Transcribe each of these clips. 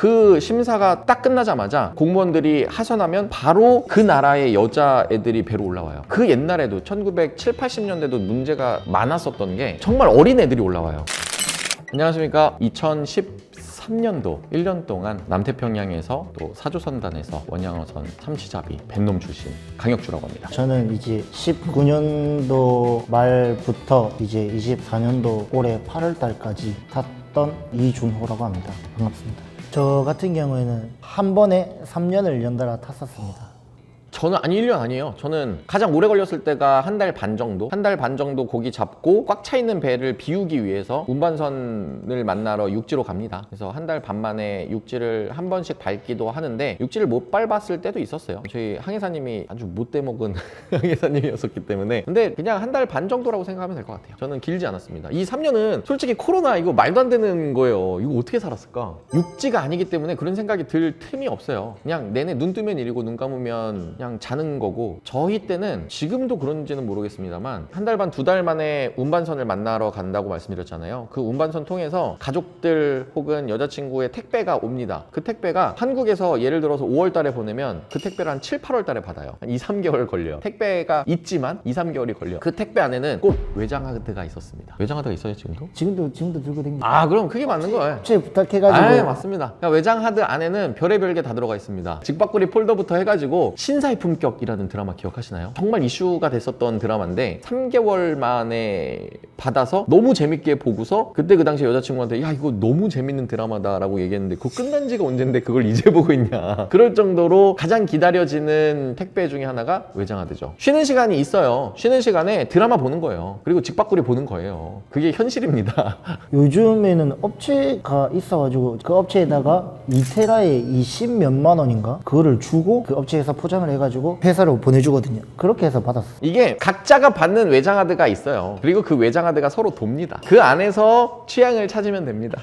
그 심사가 딱 끝나자마자 공무원들이 하선하면 바로 그 나라의 여자애들이 배로 올라와요. 그 옛날에도 1970, 80년대도 문제가 많았었던 게 정말 어린 애들이 올라와요. 안녕하십니까. 2013년도 1년 동안 남태평양에서 또 사조선단에서 원양어선 참치잡이 뱃놈 출신 강혁주라고 합니다. 저는 이제 19년도 말부터 이제 24년도 올해 8월 달까지 탔던 이준호라고 합니다. 반갑습니다. 저 같은 경우에는 한 번에 3년을 연달아 탔었습니다. 저는 1년 아니에요. 저는 가장 오래 걸렸을 때가 한 달 반 정도? 한 달 반 정도 고기 잡고 꽉 차 있는 배를 비우기 위해서 운반선을 만나러 육지로 갑니다. 그래서 한 달 반 만에 육지를 한 번씩 밟기도 하는데 육지를 못 밟았을 때도 있었어요. 저희 항해사님이 아주 못돼 먹은 항해사님이었기 때문에. 근데 그냥 한 달 반 정도라고 생각하면 될 것 같아요. 저는 길지 않았습니다. 이 3년은 솔직히 코로나 이거 말도 안 되는 거예요. 이거 어떻게 살았을까? 육지가 아니기 때문에 그런 생각이 들 틈이 없어요. 그냥 내내 눈 뜨면 일이고 눈 감으면 그냥 자는 거고. 저희 때는 지금도 그런지는 모르겠습니다만 한 달 반, 두 달 만에 운반선을 만나러 간다고 말씀드렸잖아요. 그 운반선 통해서 가족들 혹은 여자친구의 택배가 옵니다. 그 택배가 한국에서 예를 들어서 5월 달에 보내면 그 택배를 한 7, 8월 달에 받아요. 한 2, 3개월 걸려요. 택배가 있지만 2, 3개월이 걸려요. 그 택배 안에는 꼭 외장하드가 있었습니다. 외장하드가 있어요 지금도? 지금도 들고 다닙니다. 아, 그럼 그게 맞는 거예요. 업체 부탁해가지고. 아, 맞습니다. 그러니까 외장하드 안에는 별의별 게 다 들어가 있습니다. 직박구리 폴더부터 해가지고 신사의 품격이라는 드라마 기억하시나요? 정말 이슈가 됐었던 드라마인데 3개월 만에 받아서 너무 재밌게 보고서 그때 그 당시에 여자친구한테 야 이거 너무 재밌는 드라마다 라고 얘기했는데 그거 끝난 지가 언젠데 그걸 이제 보고 있냐. 그럴 정도로 가장 기다려지는 택배 중에 하나가 외장하드죠. 쉬는 시간이 있어요. 쉬는 시간에 드라마 보는 거예요. 그리고 직박구리 보는 거예요. 그게 현실입니다. 요즘에는 업체가 있어가지고 그 업체에다가 2테라에 20몇만 원인가? 그거를 주고 그 업체에서 포장을 해가지고 회사로 보내주거든요. 그렇게 해서 받았어요. 이게 각자가 받는 외장하드가 있어요. 그리고 그 외장하드가 서로 돕니다. 그 안에서 취향을 찾으면 됩니다.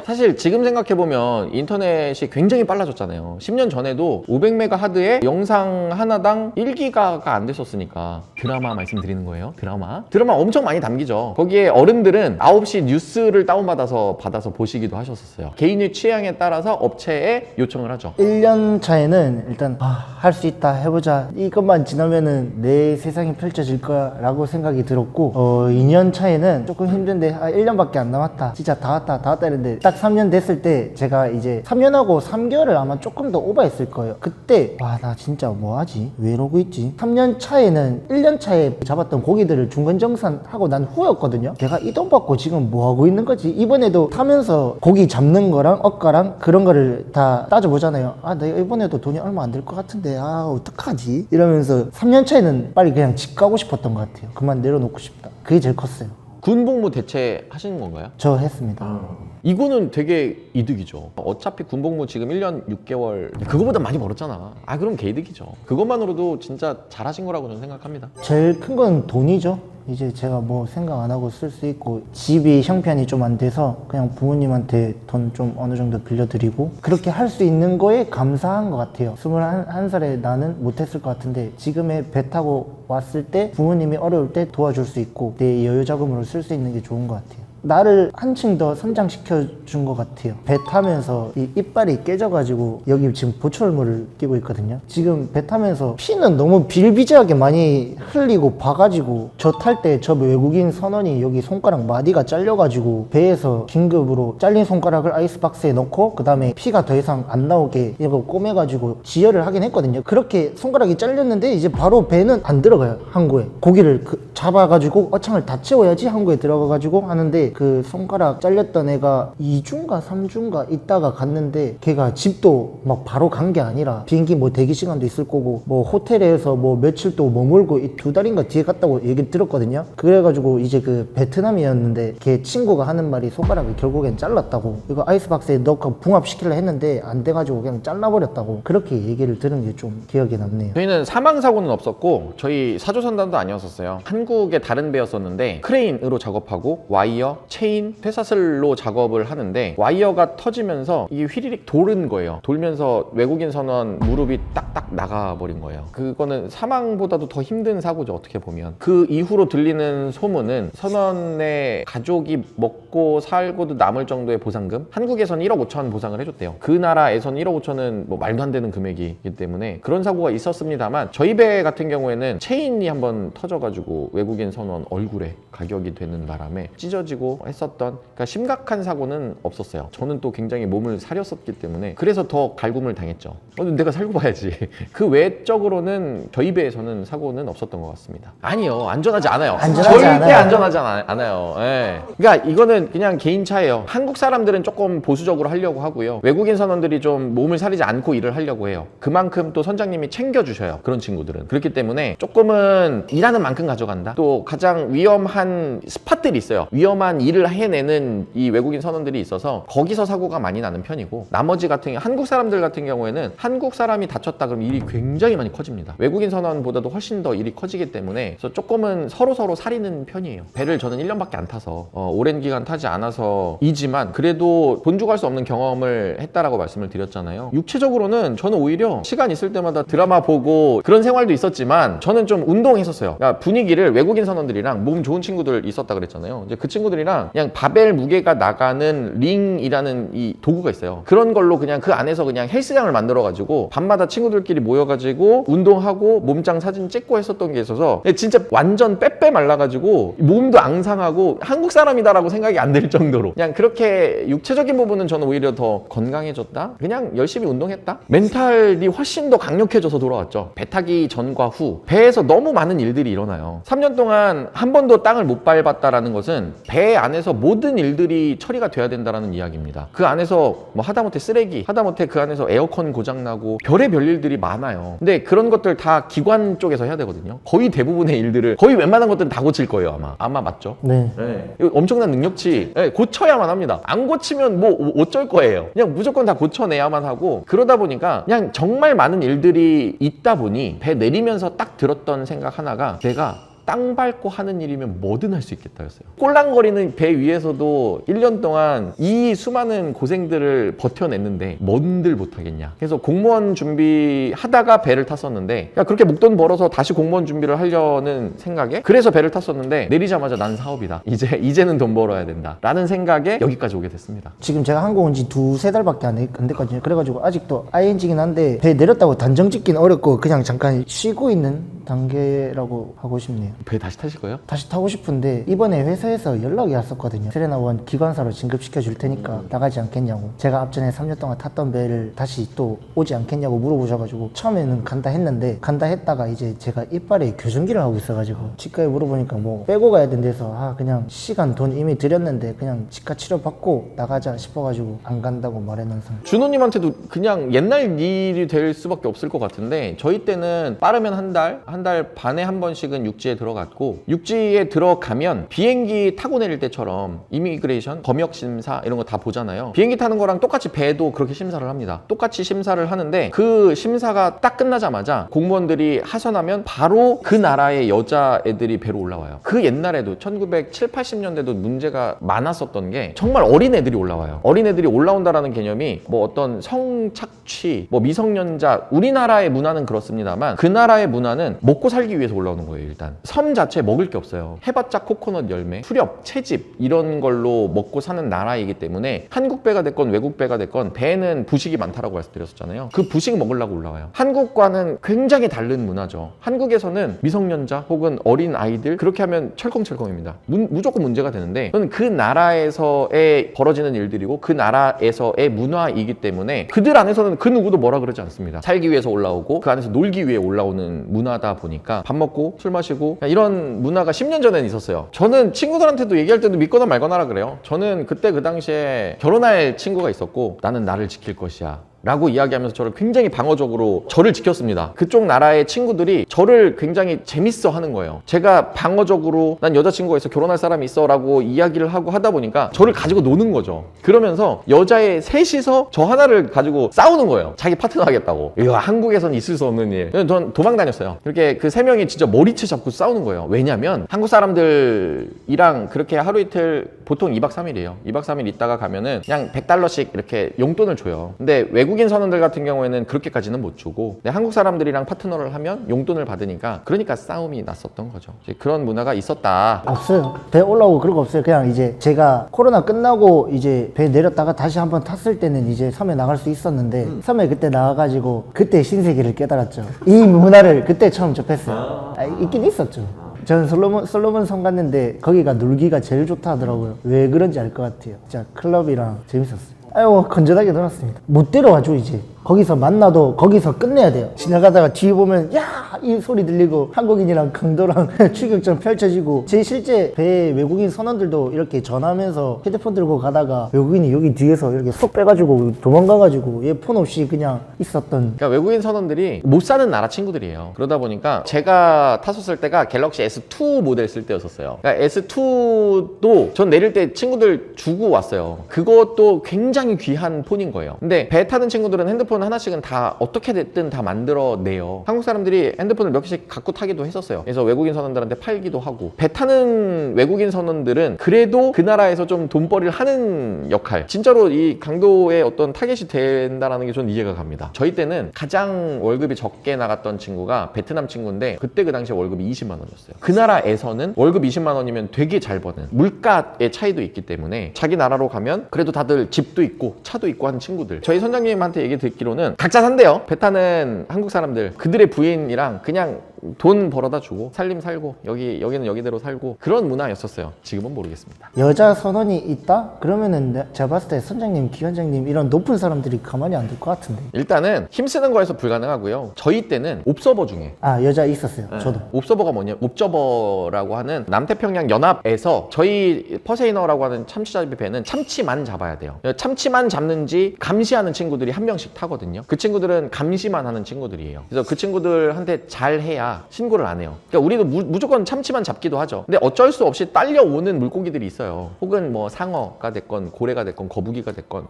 사실 지금 생각해보면 인터넷이 굉장히 빨라졌잖아요. 10년 전에도 500메가 하드에 영상 하나당 1기가가 안 됐었으니까. 드라마 말씀드리는 거예요. 드라마 엄청 많이 담기죠. 거기에 어른들은 9시 뉴스를 다운받아서 보시기도 하셨었어요. 개인의 취향에 따라서 업체에 요청을 하죠. 1년 차에는 일단 할 수 있다 해보자, 이것만 지나면은 내 세상이 펼쳐질 거야 라고 생각이 들었고 2년 차에는 조금 힘든데 1년밖에 안 남았다, 진짜 다 왔다 이랬는데 딱 3년 됐을 때 제가 이제 3년하고 3개월을 아마 조금 더 오버했을 거예요. 그때 와, 나 진짜 뭐하지? 왜 이러고 있지? 3년 차에는 1년 차에 잡았던 고기들을 중간정산하고 난 후였거든요. 내가 이 돈 받고 지금 뭐하고 있는 거지? 이번에도 타면서 고기 잡는 거랑 억가랑 그런 거를 다 따져보잖아요. 내가 이번에도 돈이 얼마 안 될 것 같은데 어떡하지? 이러면서 3년 차에는 빨리 그냥 집 가고 싶었던 것 같아요. 그만 내려놓고 싶다. 그게 제일 컸어요. 군복무 대체 하시는 건가요? 저 했습니다. 이거는 되게 이득이죠. 어차피 군복무 지금 1년 6개월 그거보다 많이 벌었잖아. 그럼 개이득이죠. 그것만으로도 진짜 잘하신 거라고 저는 생각합니다. 제일 큰 건 돈이죠. 이제 제가 뭐 생각 안 하고 쓸 수 있고, 집이 형편이 좀 안 돼서 그냥 부모님한테 돈 좀 어느 정도 빌려드리고 그렇게 할 수 있는 거에 감사한 것 같아요. 21살에 나는 못했을 것 같은데 지금의 배 타고 왔을 때 부모님이 어려울 때 도와줄 수 있고 내 여유 자금으로 쓸 수 있는 게 좋은 것 같아요. 나를 한층 더 성장시켜 준 것 같아요. 배 타면서 이 이빨이 깨져가지고 여기 지금 보철물을 끼고 있거든요. 지금 배 타면서 피는 너무 비일비재하게 많이 흘리고 봐가지고 저 탈 때 저 외국인 선원이 여기 손가락 마디가 잘려가지고 배에서 긴급으로 잘린 손가락을 아이스박스에 넣고 그 다음에 피가 더 이상 안 나오게 이거 꼬매가지고 지혈을 하긴 했거든요. 그렇게 손가락이 잘렸는데 이제 바로 배는 안 들어가요. 항구에 고기를 잡아가지고 어창을 다 채워야지 항구에 들어가가지고 하는데 그 손가락 잘렸던 애가 2주인가 3주인가 있다가 갔는데 걔가 집도 막 바로 간 게 아니라 비행기 뭐 대기 시간도 있을 거고 뭐 호텔에서 뭐 며칠 또 머물고 2달인가 뒤에 갔다고 얘기 들었거든요. 그래가지고 이제 그 베트남이었는데 걔 친구가 하는 말이 손가락을 결국엔 잘랐다고, 이거 아이스박스에 넣고 붕압시키려 했는데 안 돼가지고 그냥 잘라버렸다고, 그렇게 얘기를 들은 게 좀 기억에 남네요. 저희는 사망사고는 없었고 저희 사조선단도 아니었었어요. 한국의 다른 배였었는데 크레인으로 작업하고 와이어, 와이어, 체인, 쇠사슬로 작업을 하는데 와이어가 터지면서 이게 휘리릭 도는 거예요. 돌면서 외국인 선원 무릎이 딱딱 나가버린 거예요. 그거는 사망보다도 더 힘든 사고죠, 어떻게 보면. 그 이후로 들리는 소문은 선원의 가족이 먹고 살고도 남을 정도의 보상금, 한국에서는 1억 5천 보상을 해줬대요. 그 나라에서는 1억 5천은 뭐 말도 안 되는 금액이기 때문에 그런 사고가 있었습니다만, 저희 배 같은 경우에는 체인이 한번 터져가지고 외국인 선원 얼굴에 가격이 되는 바람에 찢어지고 했었던, 그러니까 심각한 사고는 없었어요. 저는 또 굉장히 몸을 사렸었기 때문에 그래서 더 갈굼을 당했죠. 내가 살고 봐야지. 그 외적으로는 저희 배에서는 사고는 없었던 것 같습니다. 아니요, 안전하지 않아요. 안전하지 절대 않아요. 안전하지 않아요. 예. 그러니까 이거는 그냥 개인 차예요. 한국 사람들은 조금 보수적으로 하려고 하고요, 외국인 선원들이 좀 몸을 사리지 않고 일을 하려고 해요. 그만큼 또 선장님이 챙겨주셔요, 그런 친구들은. 그렇기 때문에 조금은 일하는 만큼 가져간다. 또 가장 위험한 스팟들이 있어요. 위험한 일을 해내는 이 외국인 선원들이 있어서 거기서 사고가 많이 나는 편이고, 나머지 같은 한국 사람들 같은 경우에는 한국 사람이 다쳤다 그러면 일이 굉장히 많이 커집니다. 외국인 선원보다도 훨씬 더 일이 커지기 때문에 그래서 조금은 서로 사리는 편이에요. 배를 저는 1년밖에 안 타서 오랜 기간 타지 않아서이지만 그래도 본죽할 수 없는 경험을 했다라고 말씀을 드렸잖아요. 육체적으로는 저는 오히려 시간 있을 때마다 드라마 보고 그런 생활도 있었지만 저는 좀 운동했었어요. 그러니까 분위기를, 외국인 선원들이랑 몸 좋은 친구들 있었다 그랬잖아요. 이제 그 친구들이랑 그냥 바벨 무게가 나가는 링이라는 이 도구가 있어요. 그런 걸로 그냥 그 안에서 그냥 헬스장을 만들어가지고 밤마다 친구들끼리 모여가지고 운동하고 몸짱 사진 찍고 했었던 게 있어서 진짜 완전 빼빼 말라가지고 몸도 앙상하고 한국 사람이다라고 생각이 안 들 정도로 그냥 그렇게 육체적인 부분은 저는 오히려 더 건강해졌다? 그냥 열심히 운동했다? 멘탈이 훨씬 더 강력해져서 돌아왔죠. 배 타기 전과 후 배에서 너무 많은 일들이 일어나요. 3년 동안 한 번도 땅을 못 밟았다라는 것은 배 안에서 모든 일들이 처리가 돼야 된다라는 이야기입니다. 그 안에서 뭐 하다못해 쓰레기, 하다못해 그 안에서 에어컨 고장나고 별의별 일들이 많아요. 근데 그런 것들 다 기관 쪽에서 해야 되거든요. 거의 대부분의 일들을, 거의 웬만한 것들은 다 고칠 거예요, 아마 맞죠? 네. 네. 이거 엄청난 능력치. 네, 고쳐야만 합니다. 안 고치면 뭐 어쩔 거예요. 그냥 무조건 다 고쳐내야만 하고, 그러다 보니까 그냥 정말 많은 일들이 있다 보니 배 내리면서 딱 들었던 생각 하나가, 내가 땅 밟고 하는 일이면 뭐든 할 수 있겠다였어요. 꼴랑거리는 배 위에서도 1년 동안 이 수많은 고생들을 버텨냈는데 뭔들 못하겠냐. 그래서 공무원 준비하다가 배를 탔었는데, 그렇게 목돈 벌어서 다시 공무원 준비를 하려는 생각에, 그래서 배를 탔었는데 내리자마자 난 사업이다. 이제는 돈 벌어야 된다. 라는 생각에 여기까지 오게 됐습니다. 지금 제가 한국 온 지 2-3달밖에 안 됐거든요. 그래가지고 아직도 ING긴 한데 배 내렸다고 단정 짓기는 어렵고 그냥 잠깐 쉬고 있는 단계라고 하고 싶네요. 배 다시 타실 거예요? 다시 타고 싶은데 이번에 회사에서 연락이 왔었거든요. 세레나원 기관사로 진급시켜 줄 테니까 나가지 않겠냐고. 제가 앞전에 3년 동안 탔던 배를 다시 또 오지 않겠냐고 물어보셔가지고 처음에는 간다 했는데, 간다 했다가 이제 제가 이빨에 교정기를 하고 있어가지고 치과에 물어보니까 뭐 빼고 가야 된대서 그냥 시간 돈 이미 들였는데 그냥 치과 치료 받고 나가자 싶어가지고 안 간다고 말해놔서. 준호님한테도 그냥 옛날 일이 될 수밖에 없을 것 같은데, 저희 때는 빠르면 한 달 반에 한 번씩은 육지에 들어갔고, 육지에 들어가면 비행기 타고 내릴 때처럼 이미그레이션, 검역 심사 이런 거 다 보잖아요. 비행기 타는 거랑 똑같이 배도 그렇게 심사를 합니다. 똑같이 심사를 하는데, 그 심사가 딱 끝나자마자 공무원들이 하선하면 바로 그 나라의 여자애들이 배로 올라와요. 그 옛날에도 1970, 80년대도 문제가 많았었던 게, 정말 어린애들이 올라와요. 어린애들이 올라온다라는 개념이 뭐 어떤 성착취, 뭐 미성년자, 우리나라의 문화는 그렇습니다만 그 나라의 문화는 먹고 살기 위해서 올라오는 거예요. 일단 섬 자체에 먹을 게 없어요. 해봤자 코코넛 열매, 수렵, 채집 이런 걸로 먹고 사는 나라이기 때문에 한국 배가 됐건 외국 배가 됐건 배에는 부식이 많다라고 말씀드렸었잖아요. 그 부식 먹으려고 올라와요. 한국과는 굉장히 다른 문화죠. 한국에서는 미성년자 혹은 어린 아이들 그렇게 하면 철컹철컹입니다. 무조건 문제가 되는데, 그건 그 나라에서의 벌어지는 일들이고 그 나라에서의 문화이기 때문에 그들 안에서는 그 누구도 뭐라 그러지 않습니다. 살기 위해서 올라오고 그 안에서 놀기 위해 올라오는 문화다 보니까 밥 먹고 술 마시고 이런 문화가 10년 전에는 있었어요. 저는 친구들한테도 얘기할 때도 믿거나 말거나라 그래요. 저는 그때 그 당시에 결혼할 친구가 있었고, 나는 나를 지킬 것이야 라고 이야기하면서 저를 굉장히 방어적으로 저를 지켰습니다. 그쪽 나라의 친구들이 저를 굉장히 재밌어 하는 거예요. 제가 방어적으로 난 여자친구가 있어, 결혼할 사람이 있어 라고 이야기를 하고 하다 보니까 저를 가지고 노는 거죠. 그러면서 여자애 셋이서 저 하나를 가지고 싸우는 거예요. 자기 파트너 하겠다고. 이거 한국에선 있을 수 없는 일. 전 도망 다녔어요. 이렇게 그 세 명이 진짜 머리채 잡고 싸우는 거예요. 왜냐면 한국 사람들이랑 그렇게 하루 이틀, 보통 2박 3일이에요. 2박 3일 있다가 가면은 그냥 $100씩 이렇게 용돈을 줘요. 근데 외국인 선원들 같은 경우에는 그렇게까지는 못 주고, 근데 한국 사람들이랑 파트너를 하면 용돈을 받으니까, 그러니까 싸움이 났었던 거죠. 이제 그런 문화가 있었다. 없어요. 배 올라오고 그런 거 없어요. 그냥 이제 제가 코로나 끝나고 이제 배 내렸다가 다시 한번 탔을 때는 이제 섬에 나갈 수 있었는데, 섬에 그때 나와가지고 그때 신세계를 깨달았죠. 이 문화를 그때 처음 접했어요. 있긴 있었죠. 저는 솔로몬 섬 갔는데 거기가 놀기가 제일 좋다 하더라고요. 왜 그런지 알 것 같아요. 진짜 클럽이랑 재밌었어요. 아유, 건전하게 놀았습니다. 못 데려와줘 이제. 거기서 만나도 거기서 끝내야 돼요. 지나가다가 뒤에 보면 야! 이 소리 들리고 한국인이랑 강도랑 추격전 펼쳐지고, 제 실제 배 외국인 선원들도 이렇게 전화하면서 헤드폰 들고 가다가 외국인이 여기 뒤에서 이렇게 쏙 빼가지고 도망가가지고 얘 폰 없이 그냥 있었던. 그러니까 외국인 선원들이 못 사는 나라 친구들이에요. 그러다 보니까 제가 탔었을 때가 갤럭시 S2 모델 쓸 때였었어요. 그러니까 S2도 전 내릴 때 친구들 주고 왔어요. 그것도 굉장히 귀한 폰인 거예요. 근데 배 타는 친구들은 핸드폰 하나씩은 다 어떻게 됐든 다 만들어내요. 한국 사람들이 핸드폰을 몇 개씩 갖고 타기도 했었어요. 그래서 외국인 선원들한테 팔기도 하고. 배 타는 외국인 선원들은 그래도 그 나라에서 좀 돈벌이를 하는 역할, 진짜로 이 강도의 어떤 타겟이 된다라는 게 저는 이해가 갑니다. 저희 때는 가장 월급이 적게 나갔던 친구가 베트남 친구인데, 그때 그 당시에 월급이 20만 원이었어요. 그 나라에서는 월급 20만 원이면 되게 잘 버는, 물가의 차이도 있기 때문에 자기 나라로 가면 그래도 다들 집도 있고 차도 있고 하는 친구들. 저희 선장님한테 얘기 듣기로는 각자 산대요. 배 타는 한국 사람들, 그들의 부인이랑 그냥 돈 벌어다 주고 살림 살고, 여기는 여기대로 살고, 그런 문화였었어요. 지금은 모르겠습니다. 여자 선원이 있다? 그러면은 제가 봤을 때 선장님, 기관장님 이런 높은 사람들이 가만히 안 둘 것 같은데. 일단은 힘쓰는 거에서 불가능하고요. 저희 때는 옵서버 중에 여자 있었어요. 저도. 옵서버가 뭐냐, 옵저버라고 하는 남태평양 연합에서 저희 퍼세이너라고 하는 참치잡이 배는 참치만 잡아야 돼요. 참치만 잡는지 감시하는 친구들이 한 명씩 타거든요. 그 친구들은 감시만 하는 친구들이에요. 그래서 그 친구들한테 잘 해야 신고를 안 해요. 그러니까 우리도 무조건 참치만 잡기도 하죠. 근데 어쩔 수 없이 딸려오는 물고기들이 있어요. 혹은 뭐 상어가 됐건 고래가 됐건 거북이가 됐건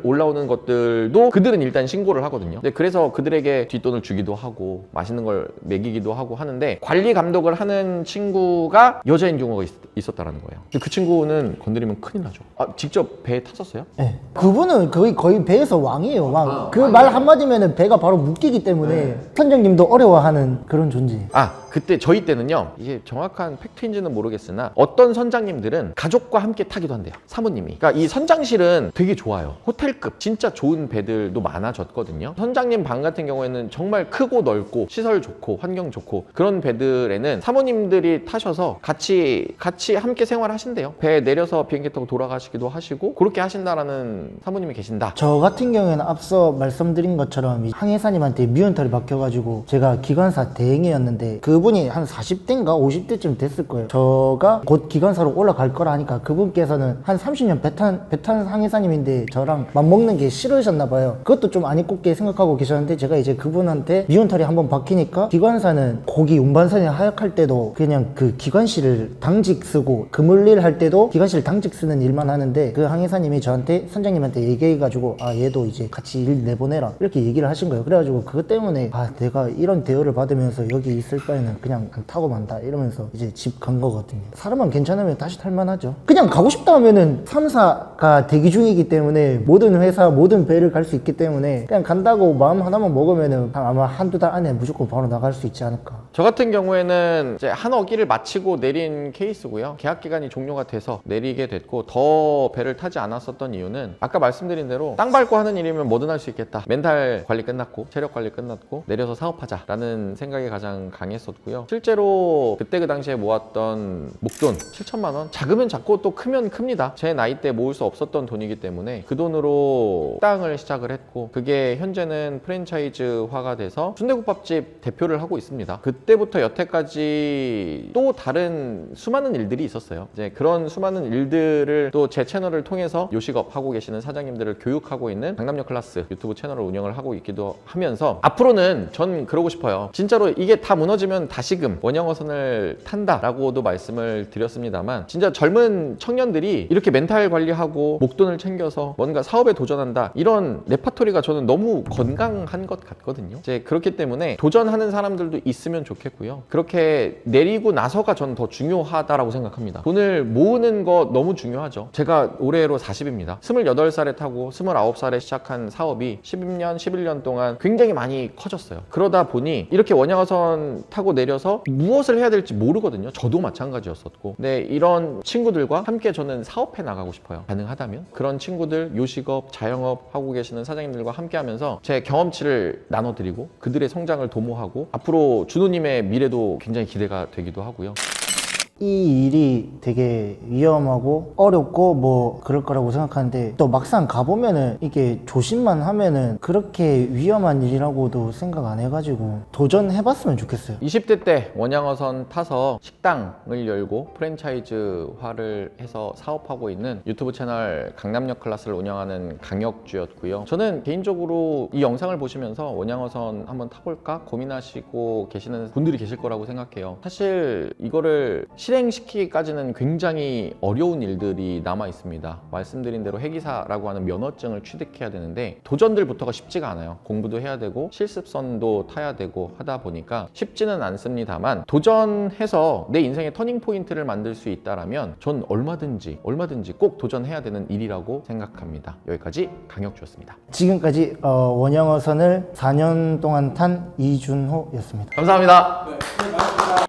올라오는 것들도 그들은 일단 신고를 하거든요. 근데 그래서 그들에게 뒷돈을 주기도 하고 맛있는 걸 먹이기도 하고 하는데, 관리 감독을 하는 친구가 여자인 경우가 있었다라는 거예요. 근데 그 친구는 건드리면 큰일 나죠. 직접 배에 탔었어요? 네. 그분은 거의 배에서 왕이에요. 왕. 그 말 한마디면은 배가 바로 묶이기 때문에 선장님도 어려워하는 그런 존재. 그때 저희 때는요, 이게 정확한 팩트인지는 모르겠으나 어떤 선장님들은 가족과 함께 타기도 한대요. 사모님이. 그러니까 이 선장실은 되게 좋아요. 호텔급 진짜 좋은 배들도 많아졌거든요. 선장님 방 같은 경우에는 정말 크고 넓고 시설 좋고 환경 좋고, 그런 배들에는 사모님들이 타셔서 같이 함께 생활하신대요. 배에 내려서 비행기 타고 돌아가시기도 하시고, 그렇게 하신다라는 사모님이 계신다. 저 같은 경우에는 앞서 말씀드린 것처럼 항해사님한테 미운털이 박혀가지고 제가 기관사 대행이었는데, 그분이 한 40대인가 50대쯤 됐을 거예요. 저가 곧 기관사로 올라갈 거라 하니까 그분께서는 한 30년 배탄 항해사님인데 저랑 맞먹는 게 싫으셨나 봐요. 그것도 좀 안 이꼽게 생각하고 계셨는데, 제가 이제 그분한테 미운털이 한번 박히니까, 기관사는 고기 운반선에 하역할 때도 그냥 그 기관실을 당직 쓰고, 그물일 할 때도 기관실 당직 쓰는 일만 하는데, 그 항해사님이 저한테, 선장님한테 얘기해가지고 얘도 이제 같이 일 내보내라 이렇게 얘기를 하신 거예요. 그래가지고 그것 때문에 내가 이런 대우를 받으면서 여기 있을 바에는 그냥 안 타고 만다 이러면서 이제 집 간 거거든요. 사람만 괜찮으면 다시 탈만하죠. 그냥 가고 싶다 하면은 3사가 대기 중이기 때문에, 모든 회사 모든 배를 갈 수 있기 때문에 그냥 간다고 마음 하나만 먹으면은 아마 한두 달 안에 무조건 바로 나갈 수 있지 않을까. 저 같은 경우에는 이제 한 어기를 마치고 내린 케이스고요. 계약 기간이 종료가 돼서 내리게 됐고, 더 배를 타지 않았었던 이유는 아까 말씀드린 대로 땅 밟고 하는 일이면 뭐든 할 수 있겠다. 멘탈 관리 끝났고 체력 관리 끝났고 내려서 사업하자라는 생각이 가장 강했었고요. 실제로 그때 그 당시에 모았던 목돈 7천만 원, 작으면 작고 또 크면 큽니다. 제 나이 때 모을 수 없었던 돈이기 때문에 그 돈으로 식당을 시작을 했고, 그게 현재는 프랜차이즈화가 돼서 순대국밥집 대표를 하고 있습니다. 그때부터 여태까지 또 다른 수많은 일들이 있었어요. 이제 그런 수많은 일들을 또 제 채널을 통해서 요식업 하고 계시는 사장님들을 교육하고 있는 강남역 클래스 유튜브 채널을 운영을 하고 있기도 하면서 앞으로는 전 그러고 싶어요. 진짜로 이게 다 무너지면 다시금 원양어선을 탄다라고도 말씀을 드렸습니다만 진짜 젊은 청년들이 이렇게 멘탈 관리하고 목돈을 챙겨서 뭔가 사업에 도전한다 이런 레파토리가 저는 너무 건강한 것 같거든요. 이제 그렇기 때문에 도전하는 사람들도 있으면 좋겠고요. 그렇게 내리고 나서가 저는 더 중요하다라고 생각합니다. 돈을 모으는 거 너무 중요하죠. 제가 올해로 40입니다. 28살에 타고 29살에 시작한 사업이 10년, 11년 동안 굉장히 많이 커졌어요. 그러다 보니 이렇게 원양어선 타고 내려서 무엇을 해야 될지 모르거든요. 저도 마찬가지였었고. 근데 이런 친구들과 함께 저는 사업해 나가고 싶어요. 가능하다면. 그런 친구들, 요식업, 자영업 하고 계시는 사장님들과 함께 하면서 제 경험치를 나눠드리고 그들의 성장을 도모하고 앞으로 준호님의 미래도 굉장히 기대가 되기도 하고요. 이 일이 되게 위험하고 어렵고 뭐 그럴 거라고 생각하는데 또 막상 가보면은 이게 조심만 하면은 그렇게 위험한 일이라고도 생각 안 해가지고 도전해봤으면 좋겠어요. 20대 때 원양어선 타서 식당을 열고 프랜차이즈화를 해서 사업하고 있는 유튜브 채널 강남역 클래스를 운영하는 강혁주였고요. 저는 개인적으로 이 영상을 보시면서 원양어선 한번 타볼까 고민하시고 계시는 분들이 계실 거라고 생각해요. 사실 이거를 실행시키기까지는 굉장히 어려운 일들이 남아 있습니다. 말씀드린 대로 해기사라고 하는 면허증을 취득해야 되는데 도전들부터가 쉽지가 않아요. 공부도 해야 되고 실습선도 타야 되고 하다 보니까 쉽지는 않습니다만 도전해서 내 인생의 터닝 포인트를 만들 수 있다라면 전 얼마든지 꼭 도전해야 되는 일이라고 생각합니다. 여기까지 강혁주였습니다. 지금까지 원양어선을 4년 동안 탄 이준호였습니다. 감사합니다.